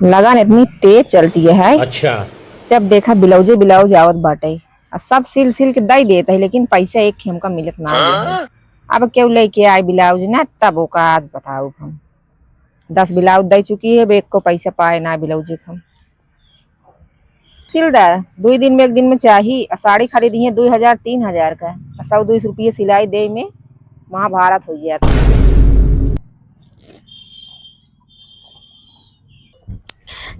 लगन इतनी तेज चलती है। अच्छा। जब देखा ब्लाउजे ब्लाउज आवत बाटे और सब सिल सिल के दई देता है, लेकिन पैसा एक खेम का मिलत ना है। अब क्यों लेके आए ब्लाउज ना, तब औकात बताओ हम 10 ब्लाउज दे चुकी है, एक को पैसा पाए ना ब्लाउज हम सिल दा 2 दिन में 1 दिन में चाहिए। साड़ी खरीदी है 2000 3000 का, 100-200 रुपये सिलाई दे में महाभारत हो गया था।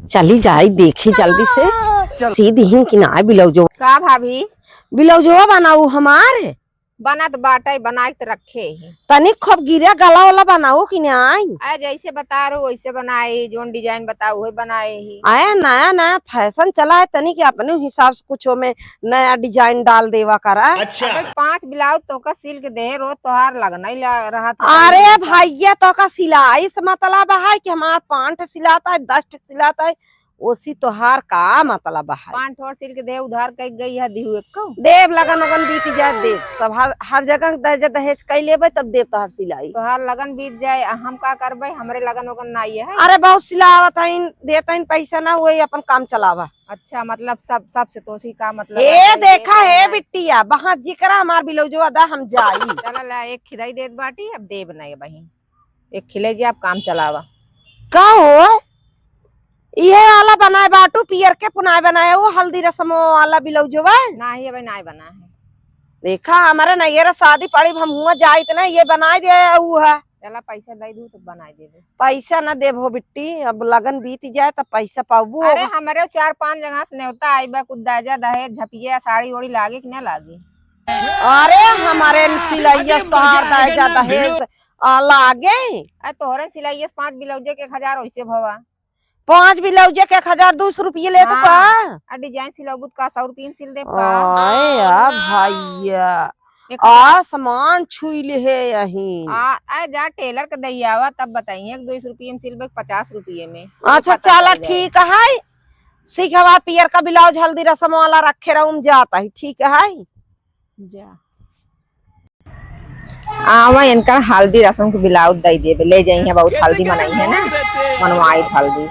चली जाई देखी जल्दी से सीधी ही कि ना ब्लाउजो का भाभी ब्लाउजो बनाऊ हमारे बना तो बाटा बना के रखे ही। तनिक खूब गिरा गला वाला बनाऊ कि नहीं आए जैसे बता रहे हो वैसे बनाए, जोन डिजाइन बताओ वही बनाए ही। आया नया नया फैशन चला है, तनिक अपने हिसाब से कुछ में नया डिजाइन डाल देवा करा। अच्छा। 5 ब्लाउज तो का सिल के दे रो तोहार लगना ही रहा था। अरे भैया तो का सिलाई से मतलब है कि हमार 5 सिलाता है 10 सिलाता है, उसी तोहार का मतलब है। 5 ठोर सिल के दे उधार कई गई है दिहु एक को। देव लगन लगन बीत जाए, देव सब हर जगह दहेज दहेज कई लेबे तब देव तोहार सिलाई। तोहार लगन बीत जाए हम का करबे, हमरे लगन वगन ना है। अरे बहुत सिलावत है देता है पैसा ना, वही अपन काम चलावा। अच्छा मतलब सब से तो सी का मतलब ए देखा है बिट्टिया वहाँ जिकरा हमार ब्लाउजो अदा हम जाई। चला ला एक खिदाई देत बाटी, अब दे बनाए बही एक खिले जी आप काम चलावा। का हो ये वाला बनाए बाटू पियर के पुनाए बनाए, वो हल्दी रस्म वाला ब्लाउजो ना ही भाई ना बना है। देखा हमारे नैयर शादी पड़ी हम हुआ जाए इतना ये बनाए दे वो है। चला पैसा दे दू तो बनाए दे दे। पैसा न देबो बिट्टी, अब लगन बीत जाए तब पैसा पाबू। अरे हमारे 4-5 जगह से न्योता आई बा, कुछ दाजा दहेज झपिया साड़ी ओड़ी लागे कि ना लागे। अरे हमारे सिलाइया तोहार दाजा दहेज लागे। अरे तोहरे सिलाई 5 ब्लाउजे के 1000 वैसे भवा 5 ब्लाउजे के 1200 रुपये ले तो का डिजाइन सिलाबुत का 100 रुपये में सिल दे का। भैया आसमान छुई है यही। आ जा टेलर के दैयावा तब बताइए 200 रुपये में सिलबे 50 रुपये में। अच्छा चला ठीक है, सीखवा पियर का ब्लाउज हल्दी रस्म वाला रखे रहूं जाता है, ठीक है जा आवा इनका हल्दी रस्म के ब्लाउज दे देबे ले जाइए। बहुत हल्दी बनाई है ना, मनवाई हल्दी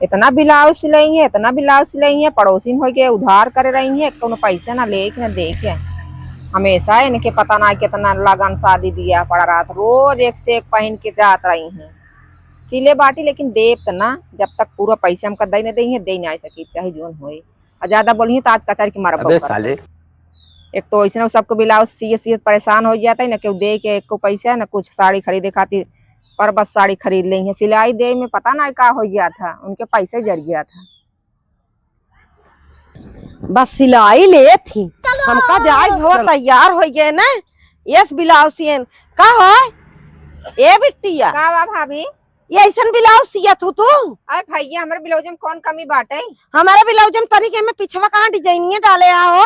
इतना ब्लाउज सिलाई है, इतना ब्लाउज सिलाई है, पड़ोसिन हो के उधार करे रही है, कोनो पैसा ना ले के ना दे के। हमेशा इनके पता ना कितना लगन शादी दिया पड़ा रहा था, रोज एक से एक पहन के जात रही हैं सिले बाटी, लेकिन देव तो ना जब तक पूरा पैसा हमका दे नहीं दे नहीं सकी चाहे जोन होए। और ज्यादा बोली तो आज कचहरी की मारा। एक तो ऐसे सबको ब्लाउज सिए परेशान हो जाता है ना, क्यों दे के एक को पैसा ना कुछ साड़ी खरीदे खातिर पर बस साड़ी खरीद ली है, सिलाई दे में पता ना क्या हो गया था, उनके पैसे जर गया था। बस सिलाई ले थी हमका जाए हो तैयार हो गए ना। यस ब्लाउज सियन का हो ए बिट्टिया का बा भाभी ये ऐसा ब्लाउज सिया तू। अरे भैया हमारे ब्लाउज में कौन कमी बाटे। हमारे ब्लाउज में तनिक में पिछवा कहाँ डिजाइनिया डाले हो,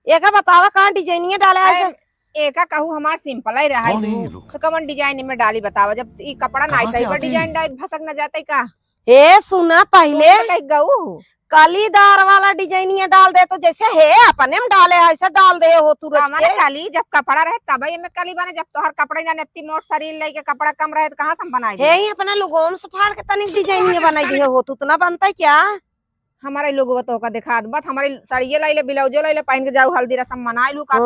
एक बतावा कहाँ डिजाइनिया डाले ऐसे। एका कहू हमार सिंपल ही रहा है तो कमन डिजाइन में डाली बतावा, जब ये कपड़ा ना सही पर डिजाइन भसक न जाते का। हे सुना पहले कहीं गऊ कलीदार वाला डिजाइनिया डाल दे तो जैसे है अपने में डाले ऐसा डाल दे हो तू रच के। कली जब कपड़ा रहे तब में कली बने, जब तोहर कपड़ा ना नेत्ती मोट शरीर लेके कपड़ा कम रहे तो कहाँ से बनाई हे ही अपना लोगों से फाड़ के तनिक डिजाइनिया बनाई दिए हो तू, ना बनता क्या। हमारे लोगों तो का दिखा बत हमारे साड़िये लाइले ब्लाउजो लाइले पहन के जाऊ हल्दी रस्म मनाई लू का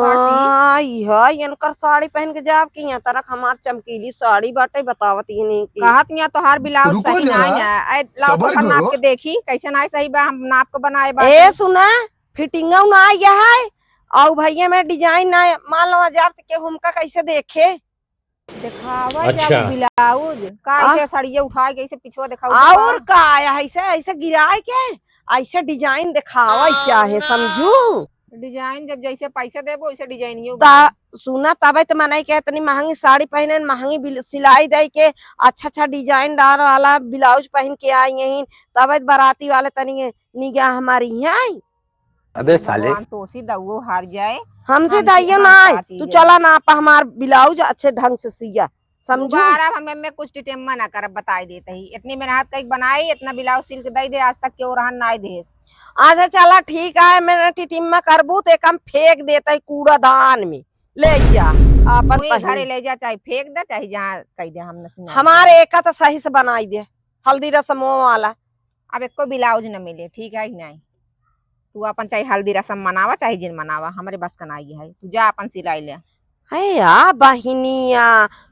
इनकर साड़ी पहन के जाब की यहाँ तरह हमार चमकीली साड़ी बाटे बतावत ही नहीं की कहत यहाँ तोहार ब्लाउज सही नहीं है। लाओ तो नाप के देखी कैसे ना सही बा, हम नाप के बनाए बा। ए सुना फिटिंग ना यह है और भैया में डिजाइन ना मान लो जाब के हमका कैसे देखे दिखावा। अच्छा। ब्लाउज का ऐसे साड़िये उठा के ऐसे पिछवा दिखावा और का ऐसे ऐसे गिराए के ऐसे डिजाइन दिखावा चाहे समझू। डिजाइन जब जैसे पैसा देबो वैसे डिजाइन सुना तब तो मनाई के इतनी महंगी साड़ी पहने महंगी सिलाई दे के अच्छा डिजाइन डाल वाला ब्लाउज पहन के आई यही तब बाराती वाले तनी निगाह हमारी है। अबे साले तो सी दउओ हार जाए हमसे दाइयो ना तू चला ना हमार ब्लाउज अच्छे ढंग से सिया समझू। हमें में कुछ टिटेम्मा ना कर बताई देते ही, इतनी मेहनत कई बनाई इतना ब्लाउज सिल के दे आज तक क्यों रहन ना दे। अच्छा चला ठीक है मैंने टिटिम्मा करबू तो एक हम फेंक देते कूड़ादान में ले जा अपन घरे ले जा, चाहे फेंक दे चाहे जहाँ कह दे हम हमारे एक तो सही से बनाई दे हल्दी रस्म वाला अब एको ब्लाउज न मिले, ठीक है कि नहीं? तू अपन चाहे हल्दी रसम मनावा चाहे जिन मनावा, हमारे बस का नहीं है। तू जा अपन सिलाई ले। है या बहिनिया,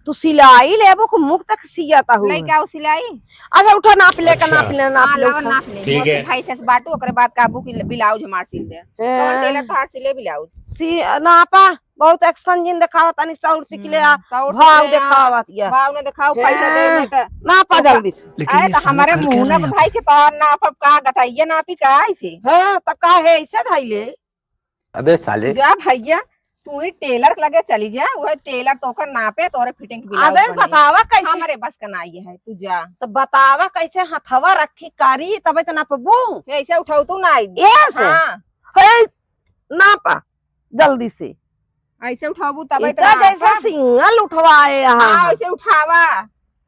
तू सिलाई लेबो को मुख तक सियाता हूँ। ले क्या सिलाई? अच्छा उठा नाप ले का अच्छा। नाप ले नाप हाँ ले लावा उठा। नाप ले। ठीक मोती है। भाई से बाटू ओकरे बाद काबू की ब्लाउज हमार सिल दे। कौन टेलर तो हार सिले ब्लाउज? सी नापा बहुत एक्शन जिन दिखावा तनी सौर सिकले आ सौर भाव सिकले आ। दिखावा या भाव ने दिखाओ पैसा दे में तो नापा जल्दी से। लेकिन अरे ये तो साला हमारे कर क्या मुंह रहा न है? भाई के तोर नाप अब का गटाइए नापी का ऐसे। हां त का है ऐसे धइले। अबे साले जा भैया तू ही टेलर लगे चली जा, वो टेलर तोकर नापे तोरे फिटिंग के ब्लाउज अबे बने। बतावा कैसे, हमारे बस का नहीं है, तू जा। तो बतावा कैसे हथवा रखी कारी तबे तो नापबू। ऐसे उठाऊ तू ना आई। ऐसे हाँ है नापा जल्दी से। ऐसे उठाबू तब इतना जैसा सिंगल उठवाए हाँ यहाँ। ऐसे उठावा।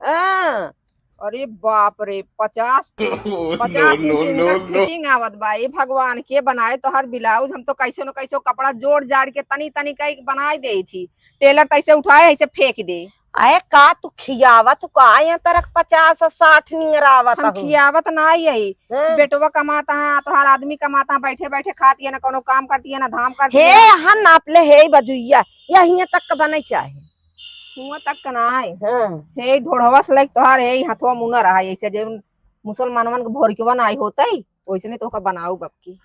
हाँ। अरे बाप रे 50 इंच फिटिंग आवत बा। ये भगवान के बनाए तो हर ब्लाउज हम तो कैसे न कैसे कपड़ा जोड़ जाड़ के तनी तनी का बनाई दे थी। टेलर तो ऐसे उठाए ऐसे फेंक दे। अरे का तू खियावा तू का यहाँ तरक 50 और 60 निंगरावत हम खियावत ना यही है। बेटवा कमाता है तो हर आदमी कमाता है, बैठे बैठे खाती है ना कोनो काम करती है ना धाम करती हे है। यहाँ नाप ले हे बजुइया यहीं तक का बने चाहे। हुआ तक का ना है। हाँ। हे ढोढ़वा से लाइक तोहार हे हथवा मुना रहा है ऐसे जो मुसलमानवन के भोर के बनाई होता है वैसे नहीं तो का बनाऊ बबकी।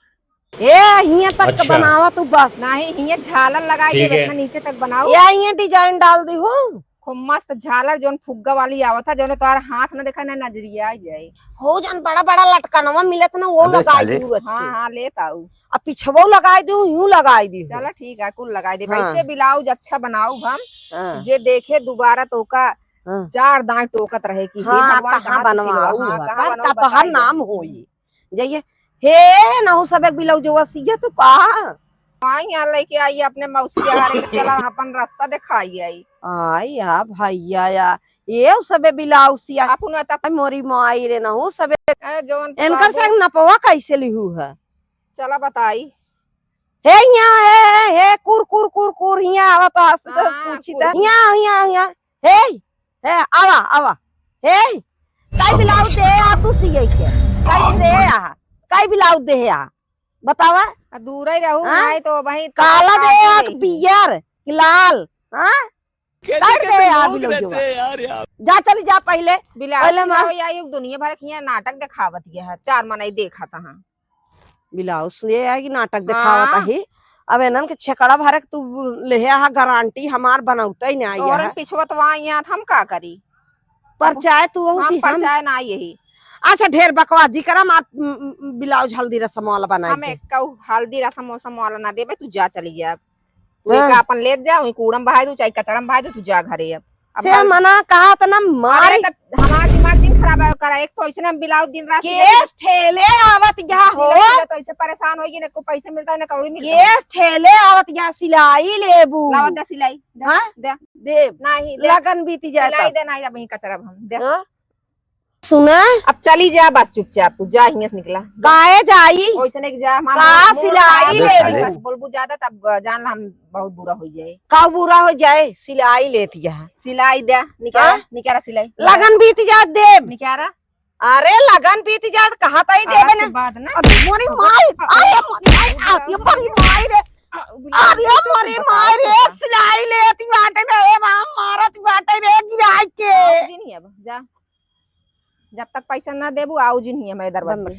ए यहाँ तक का अच्छा। बनावा तू बस। नहीं हिया झालर लगाई ठीक दे है। इतना नीचे तक बनाओ। या यहाँ डिजाइन डाल दी हूँ। खूब मस्त झालर जोन फुग्गा वाली आवत है जोने तोहार हाथ न देखा ना नजरिया आ जाए। हो जान बड़ा बड़ा लटकनवा मिलत ना वो अबे लगाई साले। दी रच हाँ के। हाँ लेता हूँ। अब पिछवो लगाई दी यूं लगाई दी। चला ठीक है कुल लगाई दे। हाँ। वैसे ब्लाउज अच्छा बनाऊ हम हाँ। जे देखे दोबारा तो का हाँ। चार दांत टोकत रहे कि हे हाँ भगवान कहाँ कहाँ से सिलवा? बनवाऊ हाँ, कहाँ का बनवाऊ तो हर बताई नाम दे। होई जाइए। हे ना हो सब एक ब्लाउजवा सिया तू का। आई यहाँ लेके आई अपने मौसी हारे के चला अपन रास्ता दिखाई आई। आई या भैया या ये सबे ब्लाउज सिया अपन तब मोरी माई रे ना हो सबे जोन इनकर से नपवा कैसे लिहू है। चला बताई। हे यहाँ हे कुर कुर कुर कुर यहाँ आवा तो हंस से हाँ, पूछी कुर, त यहाँ यहाँ यहाँ हे आवा आवा हे काई ब्लाउज दे आ तू सिए के काई दे आ काई ब्लाउज दे आ बतावा। दूर ही रहू हाँ? नहीं तो वही काला दे आ कि पियर कि लाल। हाँ काट दे आ ब्लाउज जा चली जा पहले पहले माँ- आई दुनिया भर की यहाँ नाटक दिखावत है चार मनाई देखा था। ब्लाउज ये है कि नाटक दिखावता ही। अब एनन के छकड़ा भरक तू ले आ गारंटी हमार बनौता ही नहीं और है पिछवत वहाँ यहाँ हम का करी पर चाहे तू हम कि हम परचाय ना यही। अच्छा ढेर बकवास जी करा मात ब्लाउज हल्दी रसम वाला बनाई हमें कहू हल्दी रसम मौसम वाला ना देबे तू जा चली जा। तू हाँ। एक अपन ले जा वही कूड़म बहाई दू चाहे कचड़म बहाई दू तू जा घरे अब से मना कहा त ना मारे अरे त हमार दिमाग दिन खराब है करा। एक तो ऐसे ब्लाउज दिन रात केस ठेले आवत या हो तो ऐसे परेशान होगी ना को पैसे मिलता है ना कौड़ी मिलता है। केस ठेले आवत या सिलाई लेबू लावा दे सिलाई दे हाँ? दे दे नहीं दे लगन बीती जाए सिलाई तब। दे नहीं वही कचरा हम दे। हाँ? सुना अब चली जा बस चुपचाप तू जा हियां से निकला गाए जाई वैसे नहीं जा हमार का मुंह सिलाई खराब ले है, लू। बस बोलबू ज्यादा तब जान ला हम बहुत बुरा हो जाए। का बुरा हो जाए सिलाई लेती है सिलाई दे निकारा हाँ? निकारा सिलाई लगन बीती जात देव। निकारा अरे लगन बीती जात कहा तई देबे ना। बाद ना अरे मोरी माई अरे मोरी माई रे अरे मोरी माई रे सिलाई लेती बाटे रे मारत बाटे रे गिराई के। जी नहीं अब जा जब तक पैसा ना देबू आओ जी नहीं है मेरे दरबार पे।